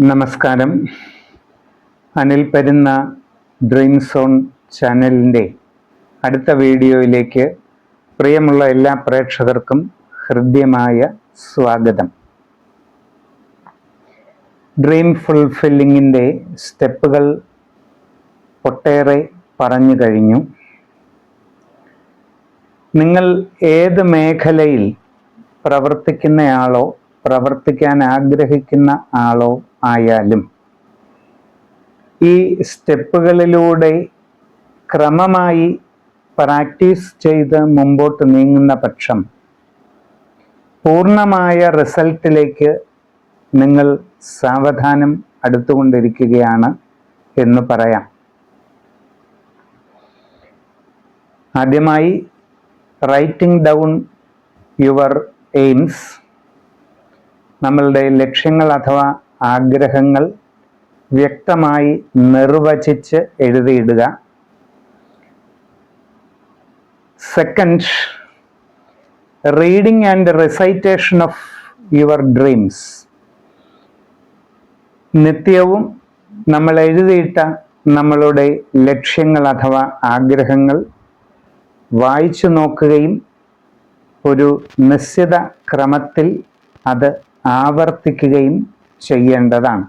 നമസ്കാരം. Anil പരുന്ന dream zone ചാനലിൻ്റെ അടുത്ത വീഡിയോയിലേക്ക് പ്രിയമുള്ള എല്ലാ പ്രേക്ഷകർക്കും ഹൃദ്യമായ സ്വാഗതം. ഡ്രീം ഫുൾഫില്ലിങ്ങിൻ്റെ സ്റ്റെപ്പുകൾ ഒട്ടേറെ പറഞ്ഞു കഴിഞ്ഞു. നിങ്ങൾ ഏത് മേഖലയിൽ പ്രവർത്തിക്കുന്നയാളോ പ്രവർത്തിക്കാൻ ആഗ്രഹിക്കുന്ന ആളോ ആയാലും ഈ സ്റ്റെപ്പുകളിലൂടെ ക്രമമായി പ്രാക്ടീസ് ചെയ്ത് മുമ്പോട്ട് നീങ്ങുന്ന പക്ഷം പൂർണ്ണമായ റിസൾട്ടിലേക്ക് നിങ്ങൾ സാവധാനം അടുത്തുകൊണ്ടിരിക്കുകയാണ് എന്ന് പറയാം. ആദ്യമായി റൈറ്റിംഗ് ഡൗൺ യുവർ എയിംസ്, നമ്മളുടെ ലക്ഷ്യങ്ങൾ അഥവാ ആഗ്രഹങ്ങൾ വ്യക്തമായി നിർവചിച്ച് എഴുതിയിടുക. Second, reading and recitation of your dreams. നിത്യവും നമ്മൾ എഴുതിയിട്ട നമ്മളുടെ ലക്ഷ്യങ്ങൾ അഥവാ ആഗ്രഹങ്ങൾ വായിച്ചു നോക്കുകയും ഒരു നിശ്ചിത ക്രമത്തിൽ അത് ആവർത്തിക്കുകയും ചെയ്യേണ്ടതാണ്.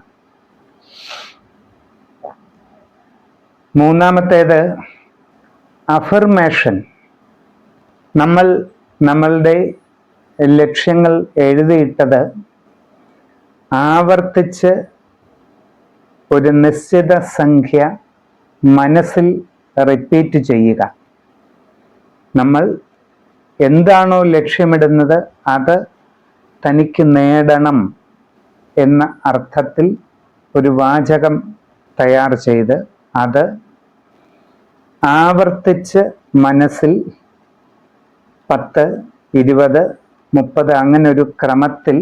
മൂന്നാമത്തേത് അഫർമേഷൻ. നമ്മൾ നമ്മളുടെ ലക്ഷ്യങ്ങൾ എഴുതിയിട്ടത് ആവർത്തിച്ച് ഒരു നിശ്ചിത സംഖ്യ മനസ്സിൽ റിപ്പീറ്റ് ചെയ്യുക. നമ്മൾ എന്താണോ ലക്ഷ്യമിടുന്നത് അത് തനിക്ക് നേടണം എന്ന അർത്ഥത്തിൽ ഒരു വാചകം തയ്യാർ ചെയ്ത് അത് ആവർത്തിച്ച് മനസ്സിൽ 10, 20, 30 അങ്ങനെ ഒരു ക്രമത്തിൽ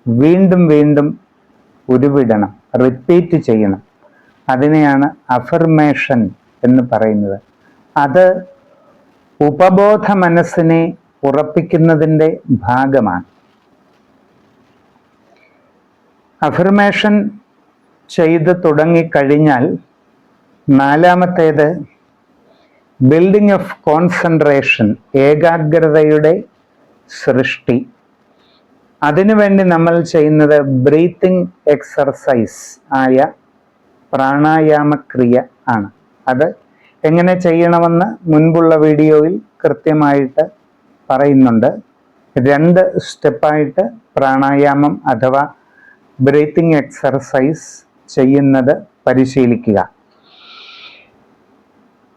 വീണ്ടും വീണ്ടും ഉരുവിടണം, റിപ്പീറ്റ് ചെയ്യണം. അതിനെയാണ് അഫർമേഷൻ എന്ന് പറയുന്നത്. അത് ഉപബോധ മനസ്സിനെ ഉറപ്പിക്കുന്നതിൻ്റെ ഭാഗമാണ്. അഫർമേഷൻ ചെയ്ത് തുടങ്ങിക്കഴിഞ്ഞാൽ നാലാമത്തേത് ബിൽഡിംഗ് ഓഫ് കോൺസെൻട്രേഷൻ, ഏകാഗ്രതയുടെ സൃഷ്ടി. അതിനുവേണ്ടി നമ്മൾ ചെയ്യുന്നത് ബ്രീത്തിങ് എക്സർസൈസ് ആയ പ്രാണായാമക്രിയ ആണ്. അത് എങ്ങനെ ചെയ്യണമെന്ന് മുൻപുള്ള വീഡിയോയിൽ കൃത്യമായിട്ട് പറയുന്നുണ്ട്. 2 സ്റ്റെപ്പായിട്ട് പ്രാണായാമം അഥവാ ബ്രീത്തിങ് എക്സർസൈസ് ചെയ്യുന്നത് പരിശീലിക്കുക.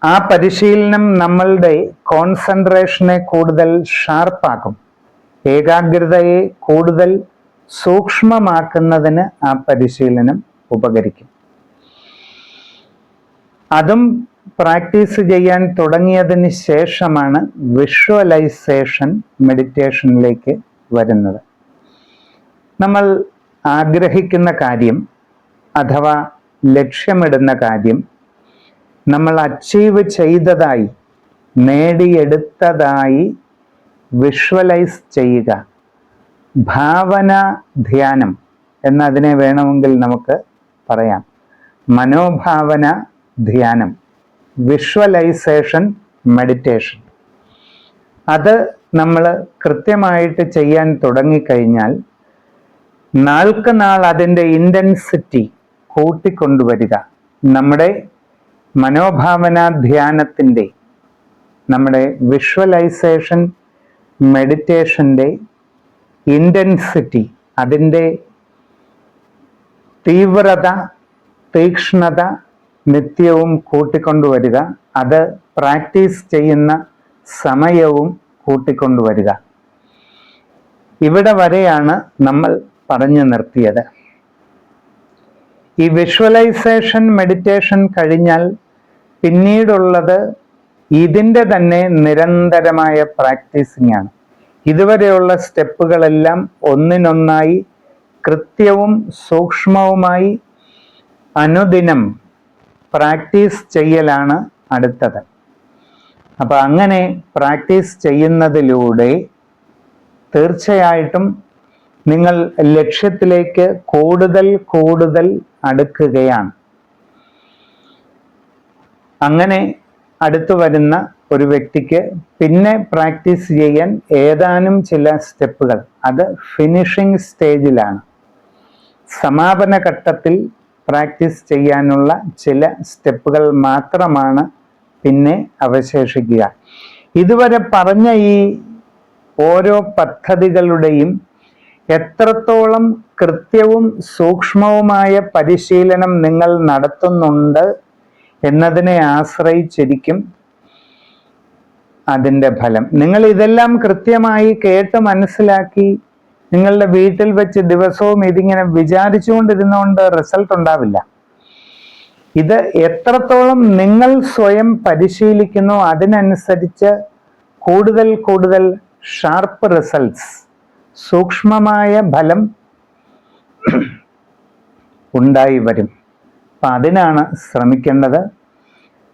ആ പരിശീലനം നമ്മളുടെ കോൺസെൻട്രേഷനെ കൂടുതൽ ഷാർപ്പാക്കും. ഏകാഗ്രതയെ കൂടുതൽ സൂക്ഷ്മമാക്കുന്നതിന് ആ പരിശീലനം ഉപകരിക്കും. അതും പ്രാക്ടീസ് ചെയ്യാൻ തുടങ്ങിയതിന് ശേഷമാണ് വിഷ്വലൈസേഷൻ മെഡിറ്റേഷനിലേക്ക് വരുന്നത്. നമ്മൾ ആഗ്രഹിക്കുന്ന കാര്യം അഥവാ ലക്ഷ്യമിടുന്ന കാര്യം നമ്മൾ അച്ചീവ് ചെയ്തതായി, നേടിയെടുത്തതായി വിഷ്വലൈസ് ചെയ്യുക. ഭാവന ധ്യാനം എന്നതിനെ വേണമെങ്കിൽ നമുക്ക് പറയാം. മനോഭാവന ധ്യാനം, വിഷ്വലൈസേഷൻ മെഡിറ്റേഷൻ. അത് നമ്മൾ കൃത്യമായിട്ട് ചെയ്യാൻ തുടങ്ങിക്കഴിഞ്ഞാൽ നാൾക്ക് നാൾ അതിൻ്റെ ഇൻറ്റൻസിറ്റി കൂട്ടിക്കൊണ്ടുവരിക. നമ്മുടെ മനോഭാവന ധ്യാനത്തിൻ്റെ, നമ്മുടെ വിഷ്വലൈസേഷൻ മെഡിറ്റേഷൻ്റെ ഇൻറ്റൻസിറ്റി, അതിൻ്റെ തീവ്രത, തീക്ഷ്ണത നിത്യവും കൂട്ടിക്കൊണ്ടുവരിക. അത് പ്രാക്ടീസ് ചെയ്യുന്ന സമയവും കൂട്ടിക്കൊണ്ടുവരിക. ഇവിടെ വരെയാണ് നമ്മൾ പറഞ്ഞു നിർത്തിയത്. ഈ വിഷ്വലൈസേഷൻ മെഡിറ്റേഷൻ കഴിഞ്ഞാൽ പിന്നീടുള്ളത് ഇതിൻ്റെ തന്നെ നിരന്തരമായ പ്രാക്ടീസിംഗ് ആണ്. ഇതുവരെയുള്ള സ്റ്റെപ്പുകളെല്ലാം ഒന്നിനൊന്നായി കൃത്യവും സൂക്ഷ്മവുമായി അനുദിനം പ്രാക്ടീസ് ചെയ്യലാണ് അടുത്തത്. അപ്പോൾ അങ്ങനെ പ്രാക്ടീസ് ചെയ്യുന്നതിലൂടെ തീർച്ചയായിട്ടും നിങ്ങൾ ലക്ഷ്യത്തിലേക്ക് കൂടുതൽ കൂടുതൽ അടുക്കുകയാണ്. അങ്ങനെ അടുത്തു വരുന്ന ഒരു വ്യക്തിക്ക് പിന്നെ പ്രാക്ടീസ് ചെയ്യാൻ ഏതാനും ചില സ്റ്റെപ്പുകൾ, അത് ഫിനിഷിംഗ് സ്റ്റേജിലാണ്, സമാപന ഘട്ടത്തിൽ പ്രാക്ടീസ് ചെയ്യാനുള്ള ചില സ്റ്റെപ്പുകൾ മാത്രമാണ് പിന്നെ അവശേഷിക്കുക. ഇതുവരെ പറഞ്ഞ ഈ ഓരോ പദ്ധതികളുടെയും എത്രത്തോളം കൃത്യവും സൂക്ഷ്മവുമായ പരിശീലനം നിങ്ങൾ നടത്തുന്നുണ്ട് എന്നതിനെ ആശ്രയിച്ചിരിക്കും അതിൻ്റെ ഫലം. നിങ്ങൾ ഇതെല്ലാം കൃത്യമായി കേട്ട് മനസ്സിലാക്കി നിങ്ങളുടെ വീട്ടിൽ വെച്ച് ദിവസവും ഇതിങ്ങനെ വിചാരിച്ചുകൊണ്ടിരുന്നുകൊണ്ട് റിസൾട്ട് ഉണ്ടാവില്ല. ഇത് എത്രത്തോളം നിങ്ങൾ സ്വയം പരിശീലിക്കുന്നു അതിനനുസരിച്ച് കൂടുതൽ കൂടുതൽ ഷാർപ്പ് റിസൾട്ട്സ്, സൂക്ഷ്മമായ ഫലം ഉണ്ടായി വരും. അപ്പം അതിനാണ് ശ്രമിക്കേണ്ടത്.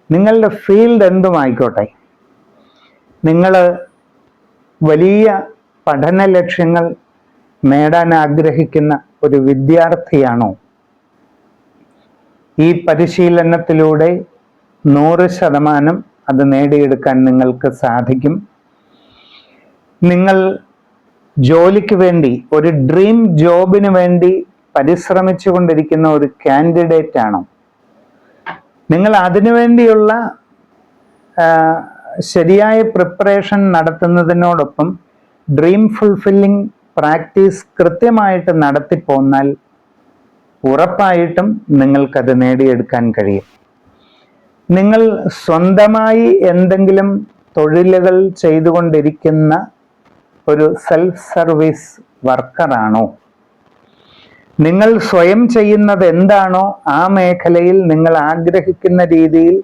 നിങ്ങളുടെ ഫീൽഡ് എന്തുമായിക്കോട്ടെ, നിങ്ങൾ വലിയ പഠന ലക്ഷ്യങ്ങൾ നേടാൻ ആഗ്രഹിക്കുന്ന ഒരു വിദ്യാർത്ഥിയാണോ, ഈ പരിശീലനത്തിലൂടെ 100% അത് നേടിയെടുക്കാൻ നിങ്ങൾക്ക് സാധിക്കും. നിങ്ങൾ ജോലിക്ക് വേണ്ടി, ഒരു ഡ്രീം ജോബിന് വേണ്ടി പരിശ്രമിച്ചു കൊണ്ടിരിക്കുന്ന ഒരു കാൻഡിഡേറ്റ് ആണോ, നിങ്ങൾ അതിനു വേണ്ടിയുള്ള ശരിയായ പ്രിപ്പറേഷൻ നടത്തുന്നതിനോടൊപ്പം ഡ്രീം ഫുൾഫില്ലിംഗ് പ്രാക്ടീസ് കൃത്യമായിട്ട് നടത്തിപ്പോന്നാൽ ഉറപ്പായിട്ടും നിങ്ങൾക്കത് നേടിയെടുക്കാൻ കഴിയും. നിങ്ങൾ സ്വന്തമായി എന്തെങ്കിലും തൊഴിലുകൾ ചെയ്തുകൊണ്ടിരിക്കുന്ന ഒരു സെൽഫ് സർവീസ് വർക്കറാണോ, നിങ്ങൾ സ്വയം ചെയ്യുന്നത് എന്താണോ ആ മേഖലയിൽ നിങ്ങൾ ആഗ്രഹിക്കുന്ന രീതിയിൽ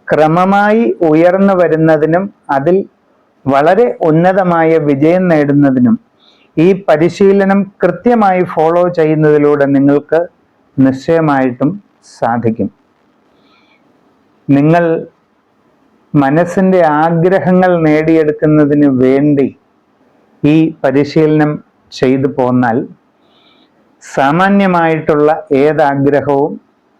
ക്രമമായി ഉയർന്നു വരുന്നതിനും അതിൽ വളരെ ഉന്നതമായ വിജയം നേടുന്നതിനും ഈ പരിശീലനം കൃത്യമായി ഫോളോ ചെയ്യുന്നതിലൂടെ നിങ്ങൾക്ക് നിശ്ചയമായിട്ടും സാധിക്കും. നിങ്ങൾ മനസ്സിൻ്റെ ആഗ്രഹങ്ങൾ നേടിയെടുക്കുന്നതിന് വേണ്ടി ഈ പരിശീലനം ചെയ്തു പോന്നാൽ സാമാന്യമായിട്ടുള്ള ഏതാഗ്രഹവും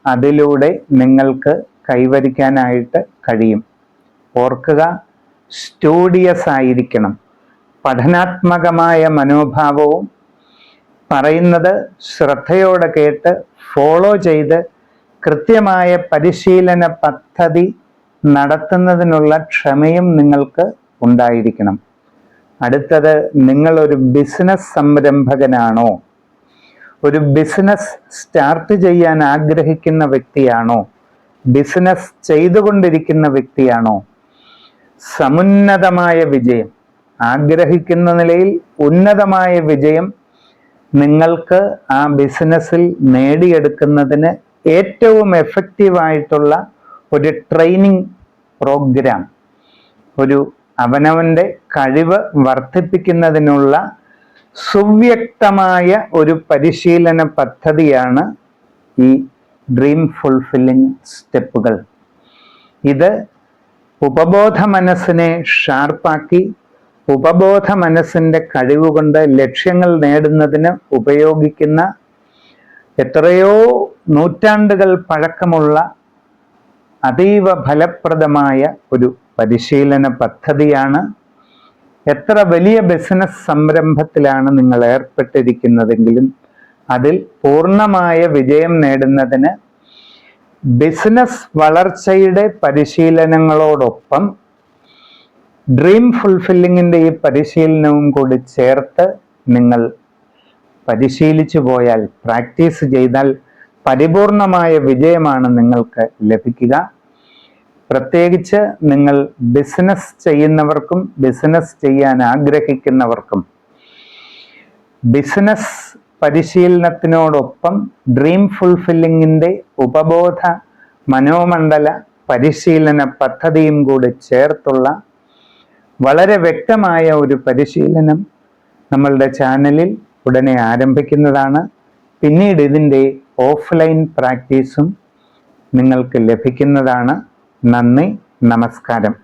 അതിലൂടെ നിങ്ങൾക്ക് കൈവരിക്കാനായിട്ട് കഴിയും. ഓർക്കുക, സ്റ്റുഡിയസ് ആയിരിക്കണം, പഠനാത്മകമായ മനോഭാവവും, പറയുന്നത് ശ്രദ്ധയോടെ കേട്ട് ഫോളോ ചെയ്ത് കൃത്യമായ പരിശീലന പദ്ധതി നടത്തുന്നതിനുള്ള ക്ഷമയും നിങ്ങൾക്ക് ഉണ്ടായിരിക്കണം. അടുത്തത്, നിങ്ങളൊരു ബിസിനസ് സംരംഭകനാണോ, ഒരു ബിസിനസ് സ്റ്റാർട്ട് ചെയ്യാൻ ആഗ്രഹിക്കുന്ന വ്യക്തിയാണോ, ബിസിനസ് ചെയ്തുകൊണ്ടിരിക്കുന്ന വ്യക്തിയാണോ, സമുന്നതമായ വിജയം, ആഗ്രഹിക്കുന്ന നിലയിൽ ഉന്നതമായ വിജയം നിങ്ങൾക്ക് ആ ബിസിനസ്സിൽ നേടിയെടുക്കുന്നതിന് ഏറ്റവും എഫക്റ്റീവായിട്ടുള്ള ഒരു ട്രെയിനിങ് പ്രോഗ്രാം, ഒരു അവനവൻ്റെ കഴിവ് വർദ്ധിപ്പിക്കുന്നതിനുള്ള സുവ്യക്തമായ ഒരു പരിശീലന പദ്ധതിയാണ് ഈ ഡ്രീം ഫുൾഫില്ലിംഗ് സ്റ്റെപ്പുകൾ. ഇത് ഉപബോധ മനസ്സിനെ ഷാർപ്പാക്കി ഉപബോധ മനസ്സിൻ്റെ കഴിവുകൊണ്ട് ലക്ഷ്യങ്ങൾ നേടുന്നതിന് ഉപയോഗിക്കുന്ന എത്രയോ നൂറ്റാണ്ടുകൾ പഴക്കമുള്ള അതീവ ഫലപ്രദമായ ഒരു പരിശീലന പദ്ധതിയാണ്. എത്ര വലിയ ബിസിനസ് സംരംഭത്തിലാണ് നിങ്ങൾ ഏർപ്പെട്ടിരിക്കുന്നതെങ്കിലും അതിൽ പൂർണ്ണമായ വിജയം നേടുന്നതിന് ബിസിനസ് വളർച്ചയുടെ പരിശീലനങ്ങളോടൊപ്പം ഡ്രീം ഫുൾഫില്ലിങ്ങിൻ്റെ ഈ പരിശീലനവും കൂടി ചേർത്ത് നിങ്ങൾ പരിശീലിച്ചു പോയാൽ, പ്രാക്ടീസ് ചെയ്താൽ പരിപൂർണമായ വിജയമാണ് നിങ്ങൾക്ക് ലഭിക്കുക. പ്രത്യേകിച്ച് നിങ്ങൾ ബിസിനസ് ചെയ്യുന്നവർക്കും ബിസിനസ് ചെയ്യാൻ ആഗ്രഹിക്കുന്നവർക്കും ബിസിനസ് പരിശീലനത്തിനോടൊപ്പം ഡ്രീം ഫുൾഫില്ലിങ്ങിൻ്റെ ഉപബോധ മനോമണ്ഡല പരിശീലന പദ്ധതിയും കൂടി ചേർത്തുള്ള വളരെ വ്യക്തമായ ഒരു പരിശീലനം നമ്മളുടെ ചാനലിൽ ഉടനെ ആരംഭിക്കുന്നതാണ്. പിന്നീട് ഇതിൻ്റെ ഓഫ്ലൈൻ പ്രാക്ടീസും നിങ്ങൾക്ക് ലഭിക്കുന്നതാണ്. നന്ദി, നമസ്കാരം.